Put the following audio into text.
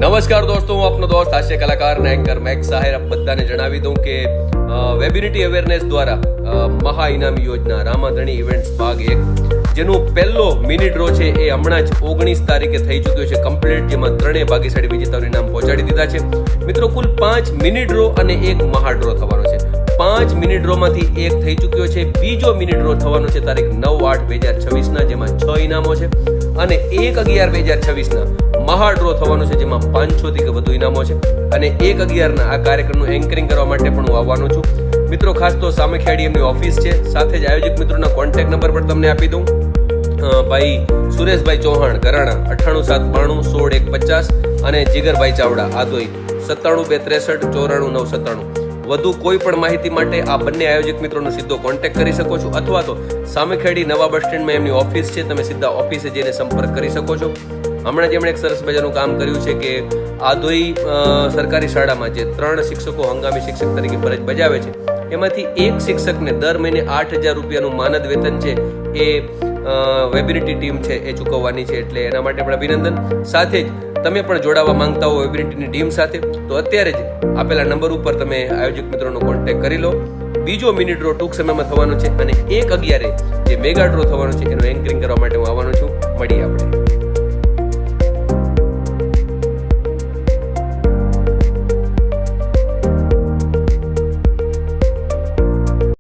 નમસ્કાર દોસ્તો, હું આપનો દોસ્ત હાસ્ય કલાકાર અને એન્કર મેક્સ સાહેર. આપ બધાને જણાવી દઉં કે વેબિલિટી અવેરનેસ દ્વારા મહા ઇનામી યોજના રામાધણી ઇવેન્ટ્સ ભાગ 1 જેનો પહેલો મિની ડ્રો છે એ હમણાં જ 19 તારીખે થઈ ચૂક્યો છે કમ્પ્લીટ, જેમાં ત્રણેય ભાગ્યશાળી વિજેતાઓને નામ પહોંચાડી દીધા છે. મિત્રો, કુલ 5 મિની ડ્રો અને 1 મહા ડ્રો થવાનો છે. 5 મિની ડ્રોમાંથી 1 થઈ ચૂક્યો છે. બીજો મિની ડ્રો થવાનો છે તારીખ 9/8/2026 જેમાં 6 ઇનામો છે, અને 1/11/2026 મહા ડ્રો થવાનો છે જેમાં 500 થી વધુ ઇનામો છે. અને 1/11 આ કાર્યક્રમનું એન્કરિંગ કરવા માટે પણ હું આવવાનો છું. મિત્રો, ખાસ તો સામેખેડી એમની ઓફિસ છે. સાથે જ આયોજક મિત્રોના કોન્ટેક્ટ નંબર પણ તમને આપી દઉં. ભાઈ સુરેશભાઈ ચૌહાણ ગરાણા 9872916150 અને જીગરભાઈ ચાવડા આદોઈ 9723349997. વધુ કોઈ પણ માહિતી માટે આ બંને આયોજક મિત્રોનો સીધો કોન્ટેક્ટ કરી શકો છો, અથવા તો સામેખેડી નવા બસ સ્ટેન્ડમાં એમની ઓફિસ છે, તમે સીધા ઓફિસે જઈને સંપર્ક કરી શકો છો. હમણાં જેમણે એક સરસ મજાનું કામ કર્યું છે કે આદોઈ સરકારી શાળામાં જે 3 શિક્ષકો હંગામી શિક્ષક તરીકે ફરજ બજાવે છે, એમાંથી એક શિક્ષકને દર મહિને 8,000 રૂપિયાનું માનદ વેતન છે એ વેબિલિટી ટીમ છે એ ચૂકવવાની છે. એટલે એના માટે પણ અભિનંદન. સાથે જ તમે પણ જોડાવા માંગતા હો વેબિલિટીની ટીમ સાથે, તો અત્યારે જ આપેલા નંબર ઉપર તમે આયોજક મિત્રોનો કોન્ટેક્ટ કરી લો. બીજો મિની ડ્રો ટૂંક સમયમાં થવાનો છે, અને 1/11 જે મેગા ડ્રો થવાનો છે એનું એન્કરિંગ કરવા માટે હું આવવાનો છું. મળીએ આપણે.